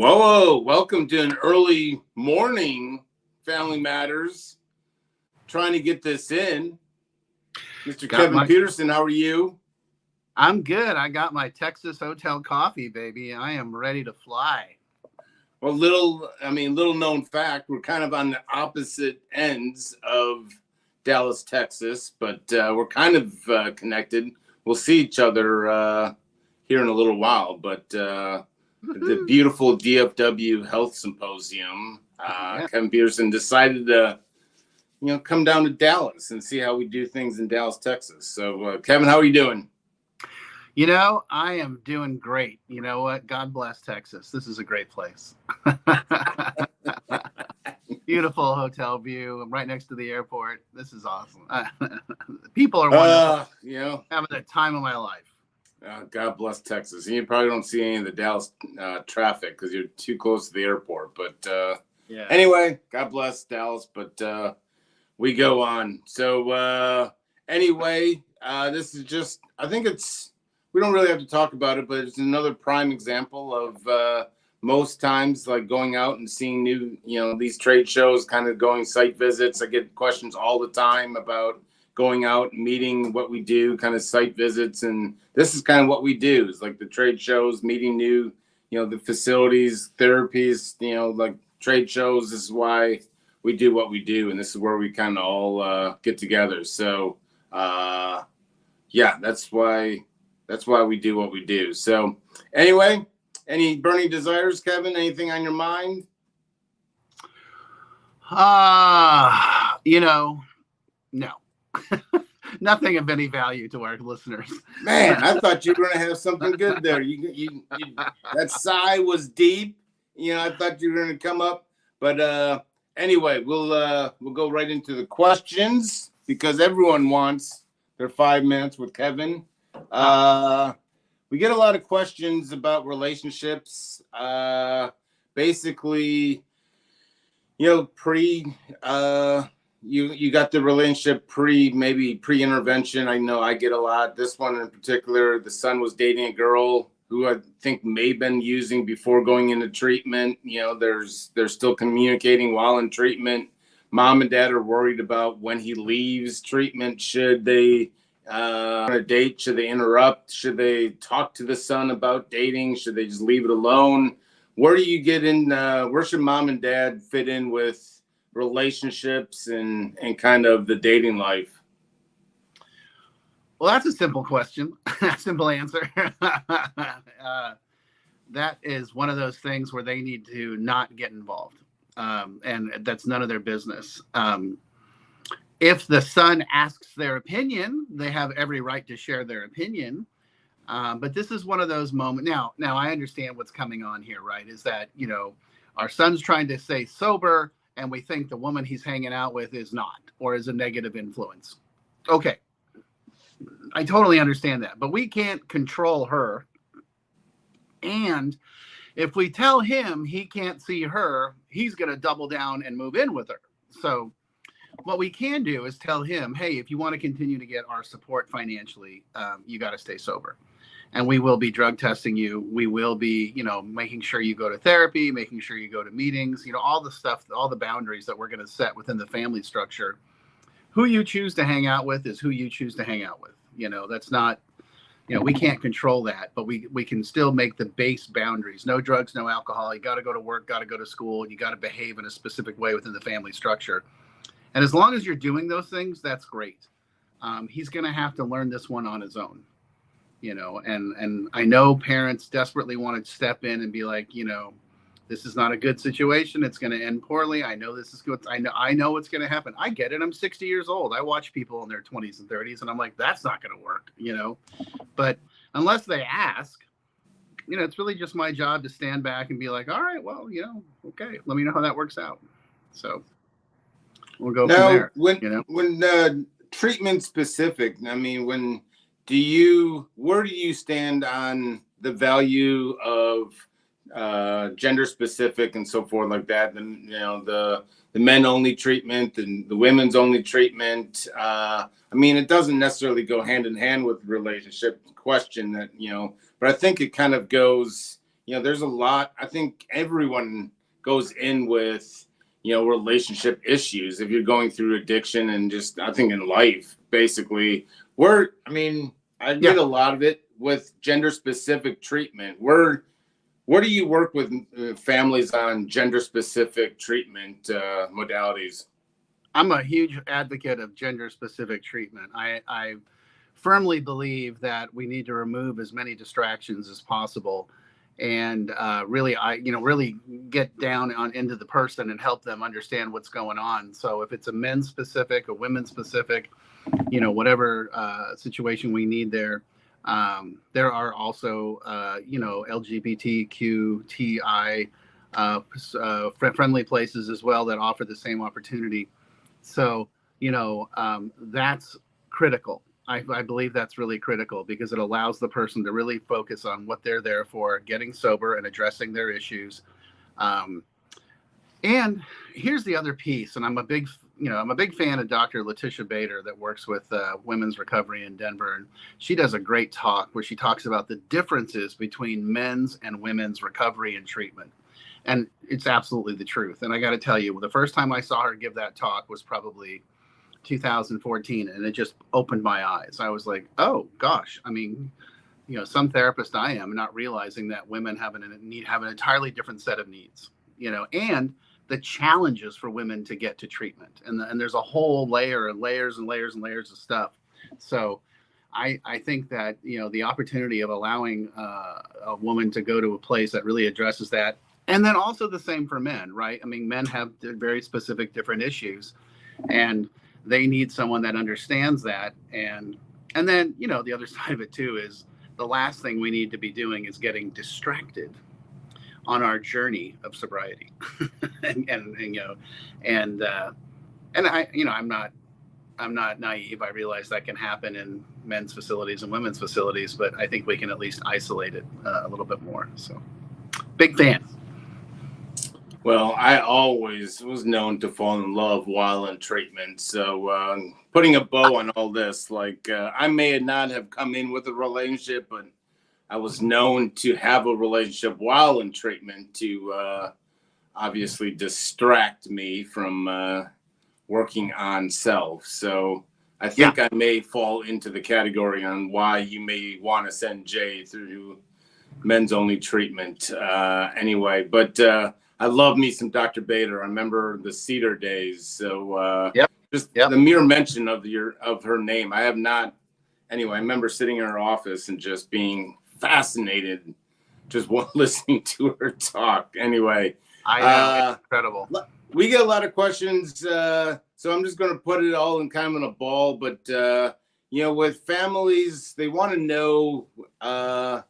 Whoa, welcome to an early morning Family Matters. Trying to get this in. Mr. Kevin Petersen, how are you? I'm good. I got my Texas hotel coffee, baby. I am ready to fly. Well, little known fact, we're kind of on the opposite ends of Dallas, Texas, but we're kind of connected. We'll see each other here in a little while, but the beautiful DFW Health Symposium, Kevin Petersen decided to, come down to Dallas and see how we do things in Dallas, Texas. So, Kevin, how are you doing? I am doing great. You know what? God bless Texas. This is a great place. Beautiful hotel view. I'm right next to the airport. This is awesome. People are wonderful. Having the time of my life. God bless Texas. And you probably don't see any of the Dallas traffic because you're too close to the airport. But Anyway, God bless Dallas. But we go on. So anyway, this is just, I think we don't really have to talk about it, but it's another prime example of most times like going out and seeing new, these trade shows, kind of going site visits. I get questions all the time about going out and meeting, what we do, kind of site visits. And this is kind of what we do, is like the trade shows, meeting new, the facilities, therapies, like trade shows. This is why we do what we do. And this is where we kind of all get together. So that's why we do what we do. So anyway, any burning desires, Kevin? Anything on your mind? No. Nothing of any value to our listeners. Man, I thought you were going to have something good there. You that sigh was deep. I thought you were going to come up. But anyway, we'll go right into the questions because everyone wants their 5 minutes with Kevin. We get a lot of questions about relationships. Basically, you got the relationship pre-intervention. I know I get a lot. This one in particular, the son was dating a girl who I think may have been using before going into treatment. They're still communicating while in treatment. Mom and dad are worried about when he leaves treatment. Should they on a date? Should they interrupt? Should they talk to the son about dating? Should they just leave it alone? Where do you get in? Where should mom and dad fit in with relationships and kind of the dating life? Well, that's a simple question. Simple answer. That is one of those things where they need to not get involved. And that's none of their business. If the son asks their opinion, they have every right to share their opinion. But this is one of those moments. Now I understand what's coming on here, right? Is that, our son's trying to stay sober and we think the woman he's hanging out with is not, or is a negative influence. Okay. I totally understand that, but we can't control her. And if we tell him he can't see her, he's going to double down and move in with her. So what we can do is tell him, hey, if you want to continue to get our support financially, you got to stay sober. And we will be drug testing you. We will be, making sure you go to therapy, making sure you go to meetings, all the stuff, all the boundaries that we're going to set within the family structure. Who you choose to hang out with is who you choose to hang out with. That's not, we can't control that, but we can still make the base boundaries. No drugs, no alcohol. You got to go to work, got to go to school. You got to behave in a specific way within the family structure. And as long as you're doing those things, that's great. He's going to have to learn this one on his own. And I know parents desperately want to step in and be like, this is not a good situation. It's going to end poorly. I know this is good. I know what's going to happen. I get it. I'm 60 years old. I watch people in their 20s and 30s and I'm like, that's not going to work, but unless they ask, it's really just my job to stand back and be like, all right, well, okay, let me know how that works out. So we'll go from there. When treatment specific, where do you stand on the value of gender specific and so forth like that? And the men only treatment and the women's only treatment. It doesn't necessarily go hand in hand with the relationship question that, but I think it kind of goes there's a lot. I think everyone goes in with, relationship issues. If you're going through addiction and just, I think in life, basically, I get a lot of it with gender specific treatment. Where do you work with families on gender specific treatment modalities? I'm a huge advocate of gender specific treatment. I firmly believe that we need to remove as many distractions as possible, and really get down into the person and help them understand what's going on. So if it's a men's specific, a women's specific, whatever situation we need there. There are also LGBTQTI friendly places as well that offer the same opportunity. So that's critical. I believe that's really critical because it allows the person to really focus on what they're there for, getting sober and addressing their issues. And here's the other piece, and I'm a big fan of Dr. Letitia Bader that works with women's recovery in Denver, and she does a great talk where she talks about the differences between men's and women's recovery and treatment. And it's absolutely the truth. And I got to tell you, the first time I saw her give that talk was probably 2014, and it just opened my eyes. I was like, oh gosh, some therapist I am, not realizing that women have an entirely different set of needs, and the challenges for women to get to treatment. And there's a whole layer and layers and layers and layers of stuff. So I think that, the opportunity of allowing a woman to go to a place that really addresses that. And then also the same for men, right? Men have very specific different issues, and they need someone that understands that. And then, the other side of it too is the last thing we need to be doing is getting distracted on our journey of sobriety. and I'm not naive. I realize that can happen in men's facilities and women's facilities, but I think we can at least isolate it a little bit more. So big fan. Well, I always was known to fall in love while in treatment. So putting a bow on all this, I may not have come in with a relationship, but I was known to have a relationship while in treatment to obviously distract me from working on self. So I think I may fall into the category on why you may want to send Jay through men's only treatment anyway. But I love me some Dr. Bader. I remember the Cedar days. So the mere mention of her name, I have not. Anyway, I remember sitting in her office and just being fascinated, just listening to her talk. Anyway, I know, it's incredible. We get a lot of questions, so I'm just going to put it all in kind of in a ball. But with families, they want to know. I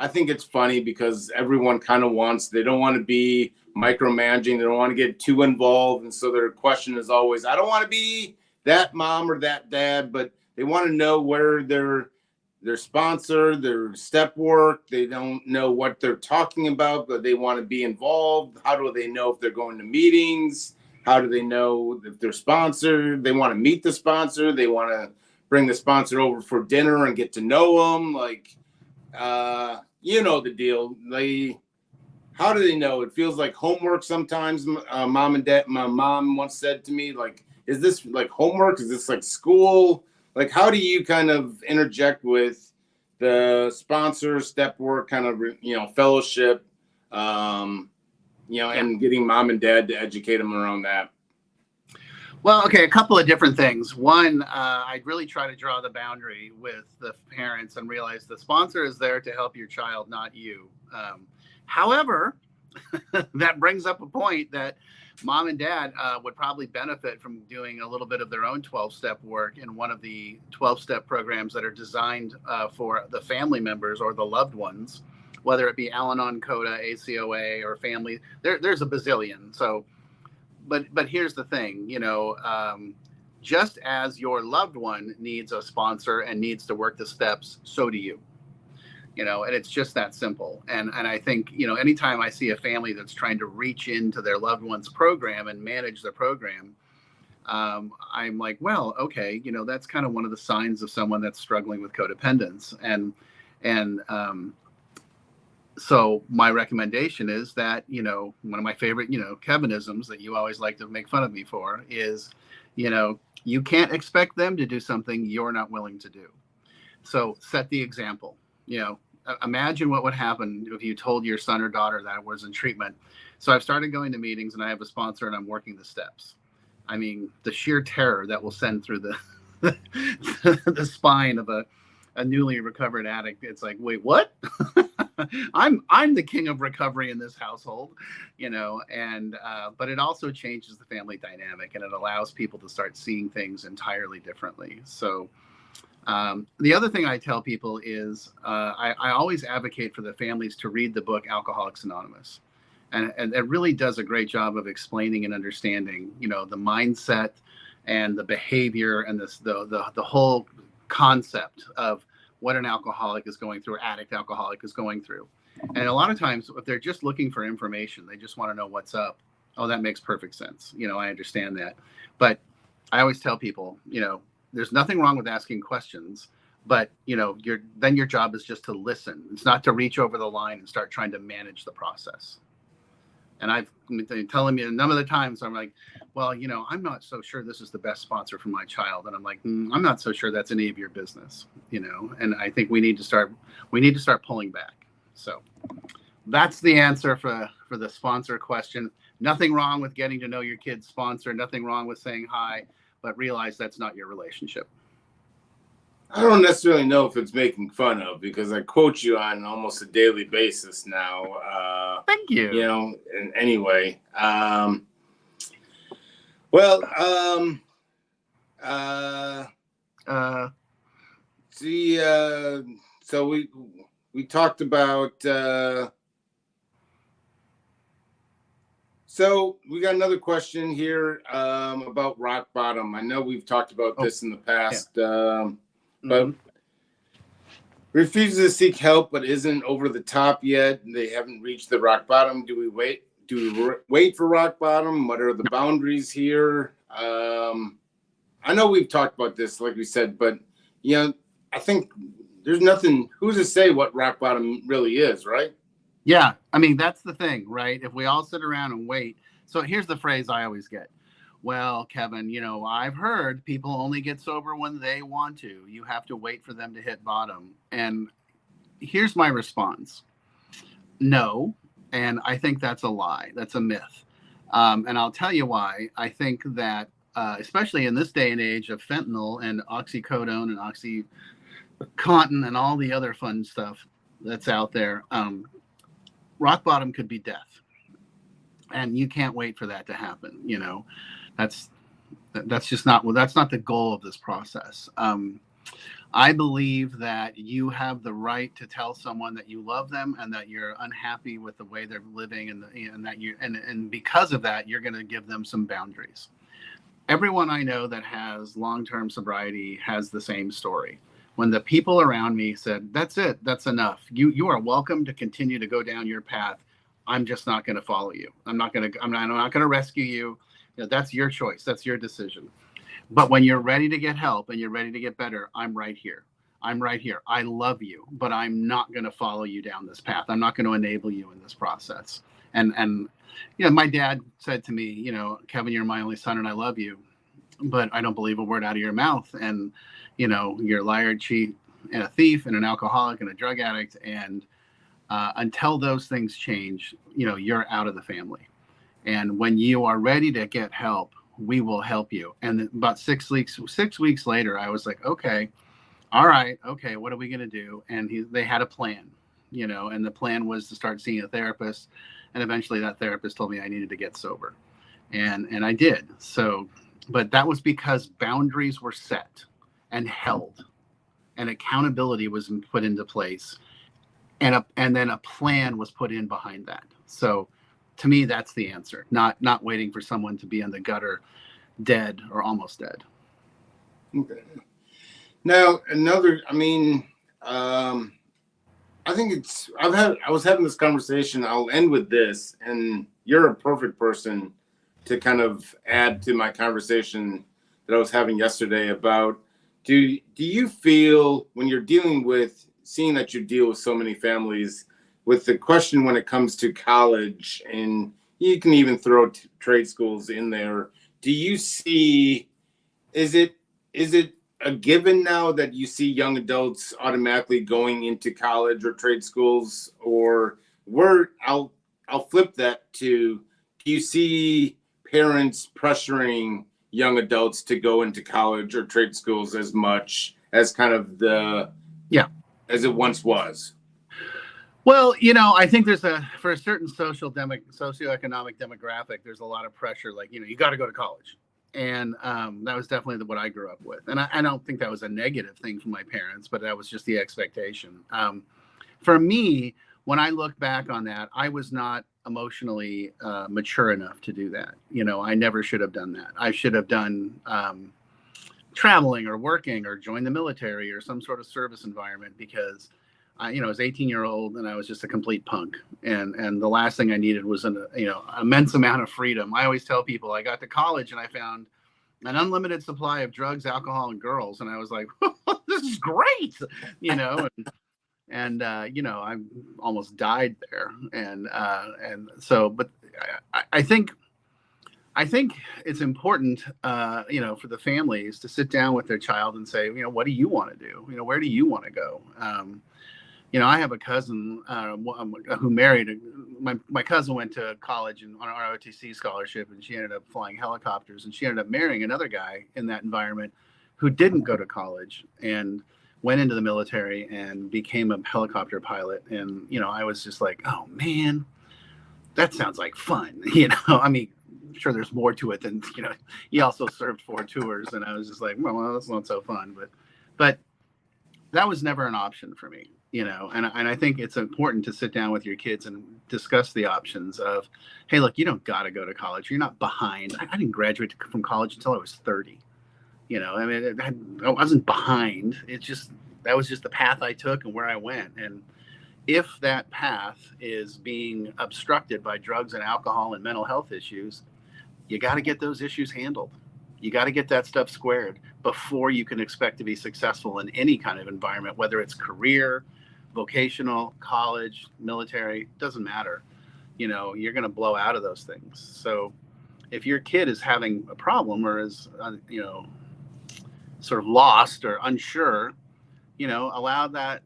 think it's funny because everyone kind of they don't want to be micromanaging. They don't want to get too involved. And so their question is always, I don't want to be that mom or that dad, but they want to know where their sponsor, their step work. They don't know what they're talking about, but they want to be involved. How do they know if they're going to meetings? How do they know if they're sponsored? They want to meet the sponsor. They want to bring the sponsor over for dinner and get to know them. The deal. How do they know? It feels like homework sometimes. Mom and dad, my mom once said to me, is this like homework? Is this like school? How do you kind of interject with the sponsor, step work, kind of, fellowship, and getting mom and dad to educate them around that? Well, okay, a couple of different things. One, I'd really try to draw the boundary with the parents and realize the sponsor is there to help your child, not you. However, that brings up a point that mom and dad would probably benefit from doing a little bit of their own 12-step work in one of the 12-step programs that are designed for the family members or the loved ones, whether it be Al-Anon, CODA, ACOA, or family. There's a bazillion. So, but here's the thing, just as your loved one needs a sponsor and needs to work the steps, so do you. And it's just that simple. And I think, anytime I see a family that's trying to reach into their loved one's program and manage the program, I'm like, well, okay, that's kind of one of the signs of someone that's struggling with codependence. And So my recommendation is that, one of my favorite, Kevinisms that you always like to make fun of me for is, you can't expect them to do something you're not willing to do. So set the example. Imagine what would happen if you told your son or daughter that was in treatment. So I've started going to meetings and I have a sponsor and I'm working the steps. I mean, the sheer terror that will send through the spine of a newly recovered addict. It's like, wait, what? I'm the king of recovery in this household, but it also changes the family dynamic and it allows people to start seeing things entirely differently. So the other thing I tell people is I always advocate for the families to read the book Alcoholics Anonymous. And it really does a great job of explaining and understanding, the mindset and the behavior and the whole concept of what an alcoholic is going through, addict alcoholic is going through. And a lot of times, if they're just looking for information, they just want to know what's up. Oh, that makes perfect sense. I understand that. But I always tell people, there's nothing wrong with asking questions, but your job is just to listen. It's not to reach over the line and start trying to manage the process. And they're telling me a number of the times I'm like, well, I'm not so sure this is the best sponsor for my child. And I'm like, I'm not so sure that's any of your business, and I think we need to start pulling back. So that's the answer for the sponsor question. Nothing wrong with getting to know your kid's sponsor. Nothing wrong with saying hi, but realize that's not your relationship. I don't necessarily know if it's making fun of, because I quote you on almost a daily basis now. Thank you. And anyway, so we talked about, so we got another question here about rock bottom. I know we've talked about this in the past, but refuses to seek help, but isn't over the top yet. They haven't reached the rock bottom. Do we wait? Do we wait for rock bottom? What are the boundaries here? I know we've talked about this, like we said, but I think there's nothing. Who's to say what rock bottom really is, right? Yeah, I mean, that's the thing, right? If we all sit around and wait. So here's the phrase I always get. Well, Kevin, I've heard people only get sober when they want to. You have to wait for them to hit bottom. And here's my response. No. And I think that's a lie. That's a myth. And I'll tell you why. I think that, especially in this day and age of fentanyl and oxycodone and oxycontin and all the other fun stuff that's out there, rock bottom could be death. And you can't wait for that to happen. That's just not, well, that's not the goal of this process. I believe that you have the right to tell someone that you love them and that you're unhappy with the way they're living, and that and because of that, you're going to give them some boundaries. Everyone I know that has long-term sobriety has the same story. When the people around me said, that's it, that's enough. You are welcome to continue to go down your path. I'm just not going to follow you. I'm not going to rescue you. That's your choice. That's your decision. But when you're ready to get help and you're ready to get better, I'm right here. I'm right here. I love you, but I'm not going to follow you down this path. I'm not going to enable you in this process. And my dad said to me, Kevin, you're my only son and I love you, but I don't believe a word out of your mouth. And, you're a liar, cheat, and a thief and an alcoholic and a drug addict. And until those things change, you're out of the family. And when you are ready to get help, we will help you. And about 6 weeks later, I was like, okay, all right, okay, what are we going to do? And they had a plan, and the plan was to start seeing a therapist. And eventually that therapist told me I needed to get sober. And I did. So, but that was because boundaries were set and held, and accountability was put into place. And then a plan was put in behind that. So to me, that's the answer. Not waiting for someone to be in the gutter, dead or almost dead. Okay. Now, I think I was having this conversation. I'll end with this, and you're a perfect person to kind of add to my conversation that I was having yesterday about, do you feel when you're dealing with, seeing that you deal with so many families, with the question when it comes to college, and you can even throw trade schools in there. Do you see, is it a given now that you see young adults automatically going into college or trade schools, or I'll flip that to, do you see parents pressuring young adults to go into college or trade schools as much as kind of as it once was? Well, I think for a certain socioeconomic demographic, there's a lot of pressure. Like, you got to go to college. And that was definitely what I grew up with. And I don't think that was a negative thing from my parents, but that was just the expectation. For me, when I look back on that, I was not emotionally mature enough to do that. I never should have done that. I should have done traveling or working or joined the military or some sort of service environment, because I was 18-year-old and I was just a complete punk. And the last thing I needed was an immense amount of freedom. I always tell people I got to college and I found an unlimited supply of drugs, alcohol, and girls. And I was like, this is great, and I almost died there. And so, but I think it's important, for the families to sit down with their child and say, what do you want to do? Where do you want to go? I have a cousin who married. My cousin went to college on an ROTC scholarship, and she ended up flying helicopters. And she ended up marrying another guy in that environment who didn't go to college and went into the military and became a helicopter pilot. And I was just like, oh man, that sounds like fun. I mean, I'm sure there's more to it than he also served 4 tours, and I was just like, well, that's not so fun. But that was never an option for me. And I think it's important to sit down with your kids and discuss the options of, hey, look, you don't got to go to college. You're not behind. I didn't graduate from college until I was 30. I mean, I wasn't behind. That was just the path I took and where I went. And if that path is being obstructed by drugs and alcohol and mental health issues, you got to get those issues handled. You got to get that stuff squared before you can expect to be successful in any kind of environment, whether it's career, vocational, college, military, doesn't matter. You're going to blow out of those things. So if your kid is having a problem or is, sort of lost or unsure, allow that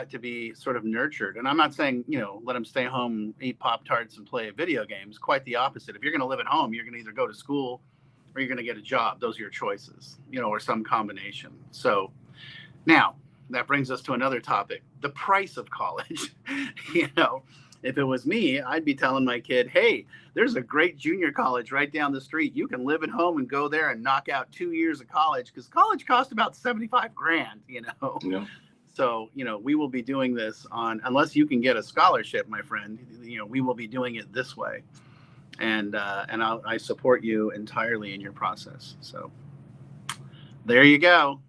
to be sort of nurtured. And I'm not saying, let them stay home, eat Pop-Tarts and play video games. Quite the opposite. If you're going to live at home, you're going to either go to school or you're going to get a job. Those are your choices, or some combination. So now that brings us to another topic, the price of college. If it was me, I'd be telling my kid, hey, there's a great junior college right down the street. You can live at home and go there and knock out 2 years of college, because college costs about $75,000, Yeah. So, we will be doing this unless you can get a scholarship, my friend, we will be doing it this way. And I support you entirely in your process. So there you go.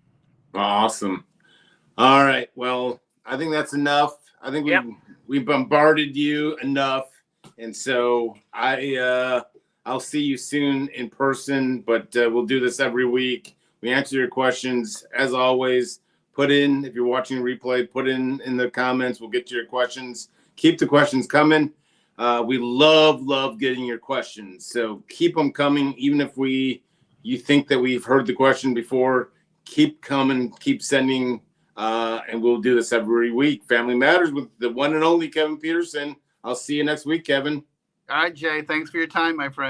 Awesome. All right. Well, I think that's enough. I think we bombarded you enough. And so I'll see you soon in person, but we'll do this every week. We answer your questions as always. If you're watching a replay, put in the comments. We'll get to your questions. Keep the questions coming. We love getting your questions. So keep them coming. Even if you think that we've heard the question before, keep coming, keep sending, and we'll do this every week. Family Matters with the one and only Kevin Petersen. I'll see you next week, Kevin. All right, Jay. Thanks for your time, my friend.